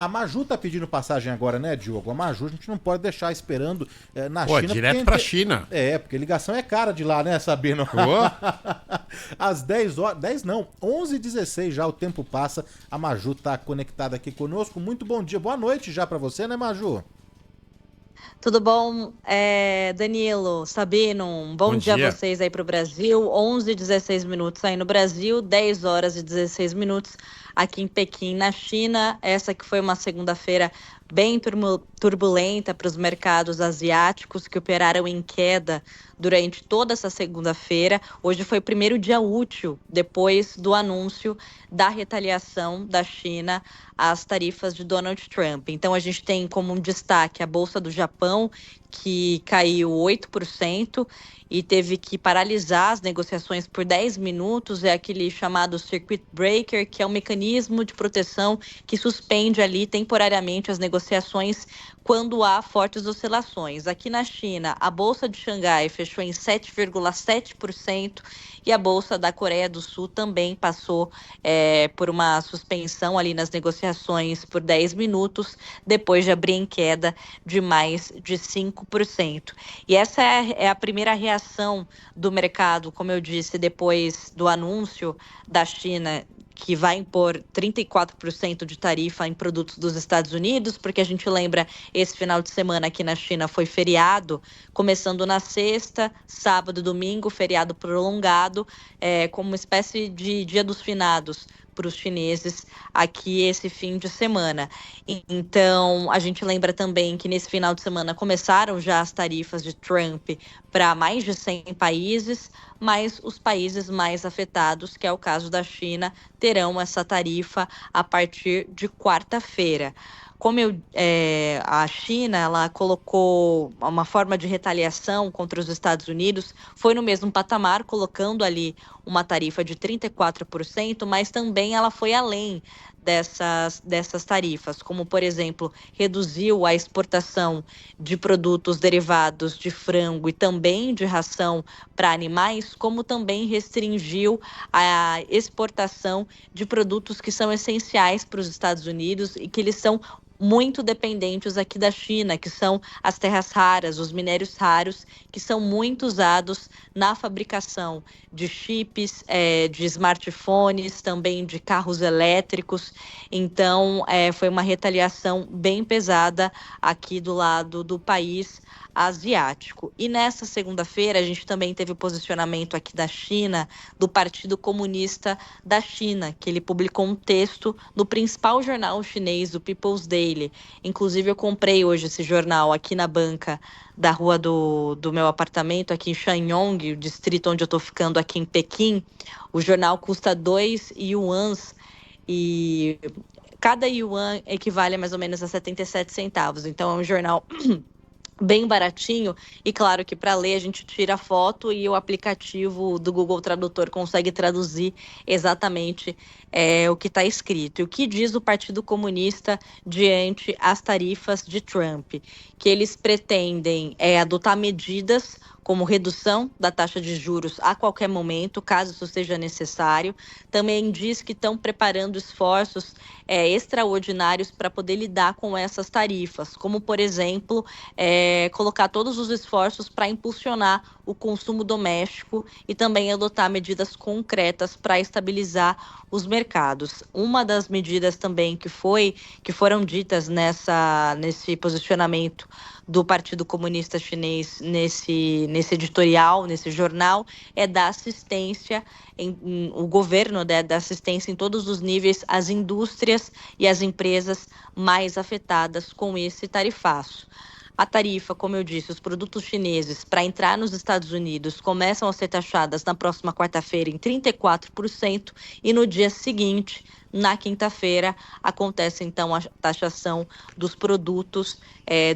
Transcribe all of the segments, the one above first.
A Maju tá pedindo passagem agora, né, Diogo? A Maju a gente não pode deixar esperando na Pô, China. direto pra China. Porque ligação é cara de lá, né, Sabino? Ô, Às 10 horas, 10 não, 11h16 já o tempo passa. A Maju tá conectada aqui conosco. Muito bom dia, boa noite já pra você, né, Maju? Tudo bom, Danilo, Sabino? Um bom bom dia a dia. vocês aí para o Brasil. 11h16 aí no Brasil, 10 horas e 16 minutos aqui em Pequim, na China. Essa que foi uma segunda-feira bem turbulenta para os mercados asiáticos, que operaram em queda durante toda essa segunda-feira. Hoje foi o primeiro dia útil depois do anúncio da retaliação da China às tarifas de Donald Trump. Então, a gente tem como um destaque a Bolsa do Japão, que caiu 8% e teve que paralisar as negociações por 10 minutos. É aquele chamado circuit breaker, que é um mecanismo de proteção que suspende ali temporariamente as negociações quando há fortes oscilações. Aqui na China, a Bolsa de Xangai fechou em 7,7% e a Bolsa da Coreia do Sul também passou por uma suspensão ali nas negociações por 10 minutos, depois de abrir em queda de mais de 5%. E essa é a primeira reação do mercado, como eu disse, depois do anúncio da China que vai impor 34% de tarifa em produtos dos Estados Unidos, porque a gente lembra, esse final de semana aqui na China foi feriado, começando na sexta, sábado, domingo, feriado prolongado, como uma espécie de Dia dos Finados para os chineses aqui esse fim de semana. Então, a gente lembra também que nesse final de semana começaram já as tarifas de Trump para mais de 100 países, mas os países mais afetados, que é o caso da China, terão essa tarifa a partir de quarta-feira. A China, ela colocou uma forma de retaliação contra os Estados Unidos, foi no mesmo patamar, colocando ali uma tarifa de 34%, mas também ela foi além dessas tarifas, como, por exemplo, reduziu a exportação de produtos derivados de frango e também de ração para animais, como também restringiu a exportação de produtos que são essenciais para os Estados Unidos e que eles são muito dependentes aqui da China, que são as terras raras, os minérios raros, que são muito usados na fabricação de chips, de smartphones, também de carros elétricos. Então, foi uma retaliação bem pesada aqui do lado do país asiático. E nessa segunda-feira, a gente também teve o posicionamento aqui da China, do Partido Comunista da China, que ele publicou um texto no principal jornal chinês, o People's Daily. Inclusive, eu comprei hoje esse jornal aqui na banca da rua do meu apartamento, aqui em Shanyong, o distrito onde eu estou ficando aqui em Pequim. O jornal custa 2 yuans e cada yuan equivale a mais ou menos a 77 centavos. Então, é um jornal bem baratinho, e claro que para ler a gente tira a foto e o aplicativo do Google Tradutor consegue traduzir exatamente o que está escrito. E o que diz o Partido Comunista diante as tarifas de Trump? Que eles pretendem adotar medidas como redução da taxa de juros a qualquer momento, caso isso seja necessário. Também diz que estão preparando esforços extraordinários para poder lidar com essas tarifas, como, por exemplo, colocar todos os esforços para impulsionar o consumo doméstico e também adotar medidas concretas para estabilizar os mercados. Uma das medidas também que foram ditas nesse posicionamento do Partido Comunista Chinês nesse editorial, nesse jornal, é da assistência, o governo da assistência em todos os níveis às indústrias e às empresas mais afetadas com esse tarifaço. A tarifa, como eu disse, os produtos chineses para entrar nos Estados Unidos começam a ser taxadas na próxima quarta-feira em 34% e no dia seguinte, na quinta-feira, acontece então a taxação dos produtos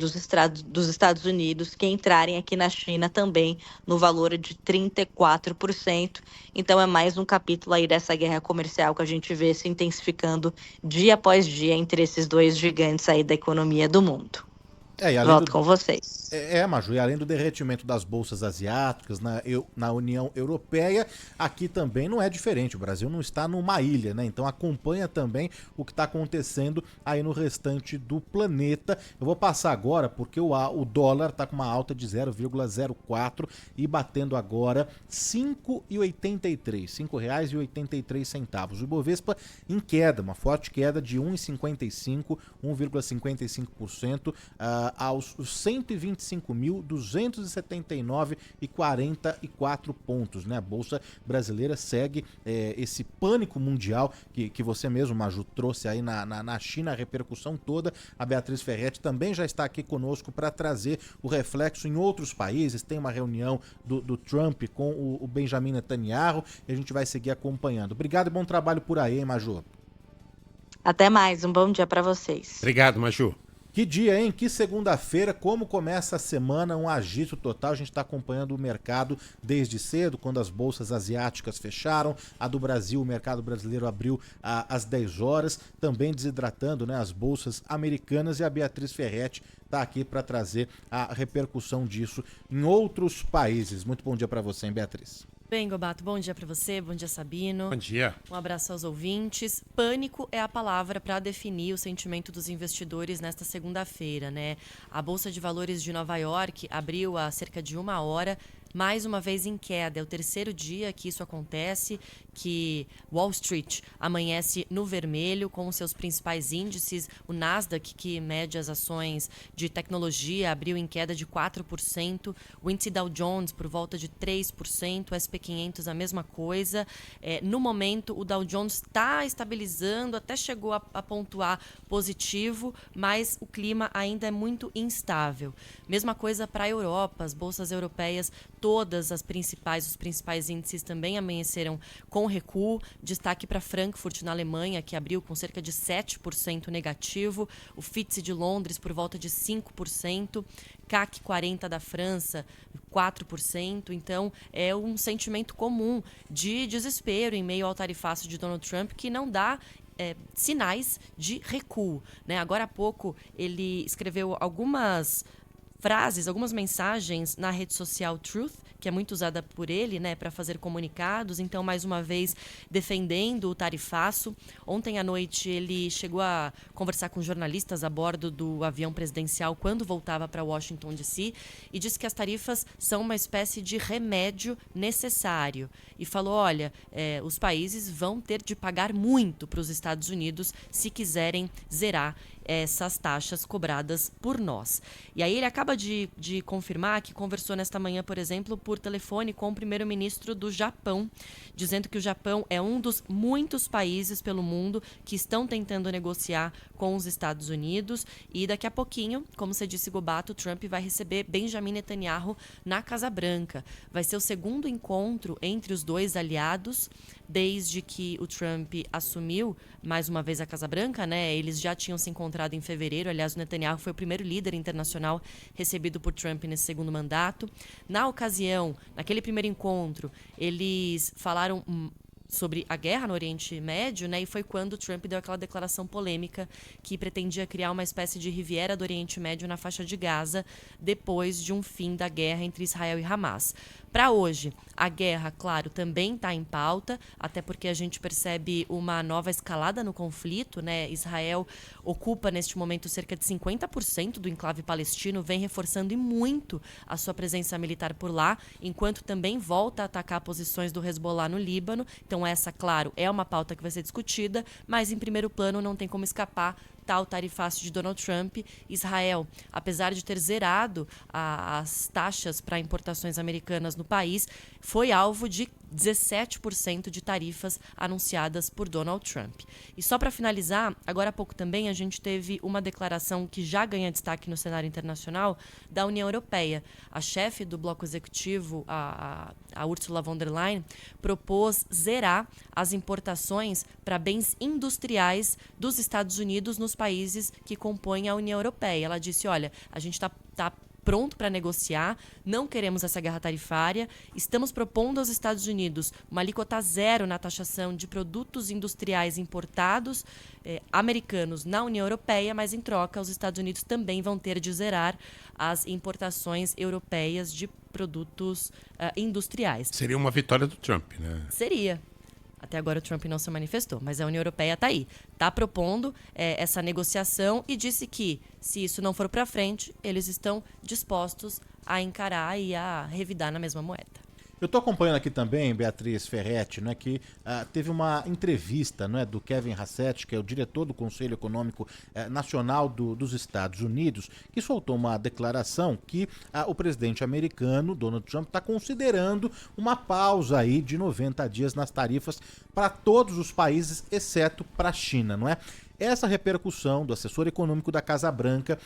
dos Estados Unidos que entrarem aqui na China também no valor de 34%. Então é mais um capítulo aí dessa guerra comercial que a gente vê se intensificando dia após dia entre esses dois gigantes aí da economia do mundo. Volto com vocês. Maju, e além do derretimento das bolsas asiáticas na União Europeia, aqui também não é diferente. O Brasil não está numa ilha, né? Então acompanha também o que está acontecendo aí no restante do planeta. Eu vou passar agora porque o dólar está com uma alta de 0,04 e batendo agora R$ 5,83. R$ 5,83. O Ibovespa em queda, uma forte queda de 1,55%, aos 125.279,44 pontos, né? A Bolsa Brasileira segue esse pânico mundial que você mesmo, Maju, trouxe aí na China, a repercussão toda. A Beatriz Ferretti também já está aqui conosco para trazer o reflexo em outros países. Tem uma reunião do Trump com o Benjamin Netanyahu e a gente vai seguir acompanhando. Obrigado e bom trabalho por aí, hein, Maju? Até mais, um bom dia para vocês. Obrigado, Maju. Que dia, hein? Que segunda-feira, como começa a semana, um agito total. A gente está acompanhando o mercado desde cedo, quando as bolsas asiáticas fecharam. A do Brasil, o mercado brasileiro abriu às 10 horas, também desidratando, né, as bolsas americanas. E a Beatriz Ferretti está aqui para trazer a repercussão disso em outros países. Muito bom dia para você, hein, Beatriz? Bem, Gobato, bom dia para você, bom dia, Sabino. Bom dia. Um abraço aos ouvintes. Pânico é a palavra para definir o sentimento dos investidores nesta segunda-feira, né? A Bolsa de Valores de Nova York abriu há cerca de 1 hora, mais uma vez em queda. É o terceiro dia que isso acontece, que Wall Street amanhece no vermelho com os seus principais índices. O Nasdaq, que mede as ações de tecnologia, abriu em queda de 4%. O índice Dow Jones por volta de 3%. O S&P 500 a mesma coisa. No momento, o Dow Jones está estabilizando, até chegou a pontuar positivo, mas o clima ainda é muito instável. Mesma coisa para a Europa, as bolsas europeias, todas os principais índices também amanheceram com recuo. Destaque para Frankfurt, na Alemanha, que abriu com cerca de 7% negativo. O FTSE de Londres por volta de 5%. CAC 40 da França, 4%. Então, é um sentimento comum de desespero em meio ao tarifaço de Donald Trump, que não dá sinais de recuo, né? Agora há pouco, ele escreveu algumas frases, algumas mensagens na rede social Truth, que é muito usada por ele, né, para fazer comunicados. Então, mais uma vez, defendendo o tarifaço. Ontem à noite, ele chegou a conversar com jornalistas a bordo do avião presidencial quando voltava para Washington, D.C., e disse que as tarifas são uma espécie de remédio necessário. E falou, olha, os países vão ter de pagar muito para os Estados Unidos se quiserem zerar essas taxas cobradas por nós. E aí ele acaba de confirmar que conversou nesta manhã, por exemplo, por telefone com o primeiro-ministro do Japão, dizendo que o Japão é um dos muitos países pelo mundo que estão tentando negociar com os Estados Unidos. E daqui a pouquinho, como você disse, Gobato, Trump vai receber Benjamin Netanyahu na Casa Branca. Vai ser o segundo encontro entre os dois aliados desde que o Trump assumiu mais uma vez a Casa Branca, né? Eles já tinham se encontrado em fevereiro. Aliás, o Netanyahu foi o primeiro líder internacional recebido por Trump nesse segundo mandato. Na ocasião, naquele primeiro encontro, eles falaram sobre a guerra no Oriente Médio, né? E foi quando Trump deu aquela declaração polêmica que pretendia criar uma espécie de Riviera do Oriente Médio na faixa de Gaza depois de um fim da guerra entre Israel e Hamas. Para hoje, a guerra, claro, também está em pauta, até porque a gente percebe uma nova escalada no conflito, né? Israel ocupa neste momento cerca de 50% do enclave palestino, vem reforçando e muito a sua presença militar por lá, enquanto também volta a atacar posições do Hezbollah no Líbano. Então essa, claro, é uma pauta que vai ser discutida, mas em primeiro plano não tem como escapar tal tarifácio de Donald Trump. Israel, apesar de ter zerado as taxas para importações americanas no país, foi alvo de 17% de tarifas anunciadas por Donald Trump. E só para finalizar, agora há pouco também a gente teve uma declaração que já ganha destaque no cenário internacional da União Europeia. A chefe do bloco executivo, a Ursula von der Leyen, propôs zerar as importações para bens industriais dos Estados Unidos nos países que compõem a União Europeia. Ela disse, olha, a gente está pronto para negociar, não queremos essa guerra tarifária, estamos propondo aos Estados Unidos uma alíquota zero na taxação de produtos industriais importados americanos na União Europeia, mas em troca os Estados Unidos também vão ter de zerar as importações europeias de produtos industriais. Seria uma vitória do Trump, né? Seria. Até agora o Trump não se manifestou, mas a União Europeia está aí. Está propondo essa negociação e disse que, se isso não for para frente, eles estão dispostos a encarar e a revidar na mesma moeda. Eu estou acompanhando aqui também, Beatriz Ferretti, né, que teve uma entrevista, né, do Kevin Hassett, que é o diretor do Conselho Econômico Nacional dos Estados Unidos, que soltou uma declaração que o presidente americano, Donald Trump, está considerando uma pausa aí de 90 dias nas tarifas para todos os países, exceto para a China, não é? Essa repercussão do assessor econômico da Casa Branca,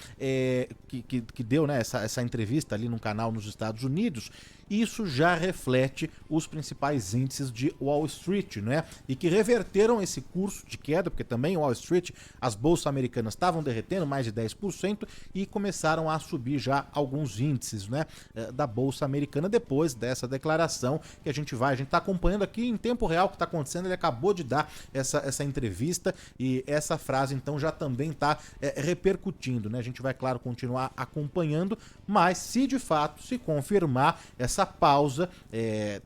que deu, né, essa entrevista ali num canal nos Estados Unidos, isso já reflete os principais índices de Wall Street, né? E que reverteram esse curso de queda, porque também em Wall Street as bolsas americanas estavam derretendo mais de 10% e começaram a subir já alguns índices, né, da bolsa americana depois dessa declaração que a gente está acompanhando aqui em tempo real o que está acontecendo. Ele acabou de dar essa entrevista e essa frase então já também está repercutindo, né? A gente vai, claro, continuar acompanhando, mas se de fato se confirmar essa pausa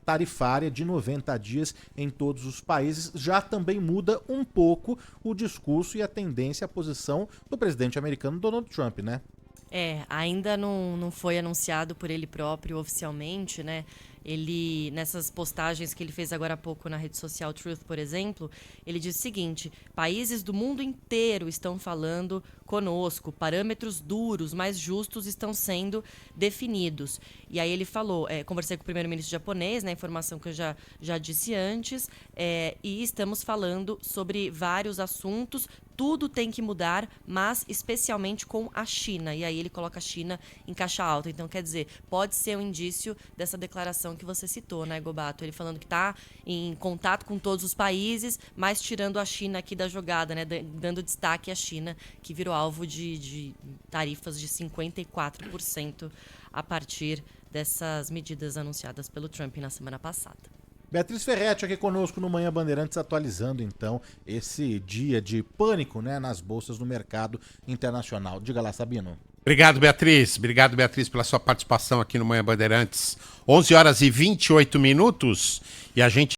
tarifária de 90 dias em todos os países, já também muda um pouco o discurso e a tendência, a posição do presidente americano Donald Trump, né? Ainda não foi anunciado por ele próprio oficialmente, né? Ele, nessas postagens que ele fez agora há pouco na rede social Truth, por exemplo, ele diz o seguinte: países do mundo inteiro estão falando conosco, parâmetros duros, mais justos estão sendo definidos. E aí ele falou, conversei com o primeiro-ministro japonês, né, informação que eu já disse antes, e estamos falando sobre vários assuntos, tudo tem que mudar, mas especialmente com a China. E aí ele coloca a China em caixa alta. Então, quer dizer, pode ser um indício dessa declaração que você citou, né, Gobato? Ele falando que está em contato com todos os países, mas tirando a China aqui da jogada, né, dando destaque à China, que virou alvo de tarifas de 54% a partir dessas medidas anunciadas pelo Trump na semana passada. Beatriz Ferretti aqui conosco no Manhã Bandeirantes, atualizando então esse dia de pânico, né, nas bolsas no mercado internacional. Diga lá, Sabino. Obrigado, Beatriz. Obrigado, Beatriz, pela sua participação aqui no Manhã Bandeirantes. 11 horas e 28 minutos e a gente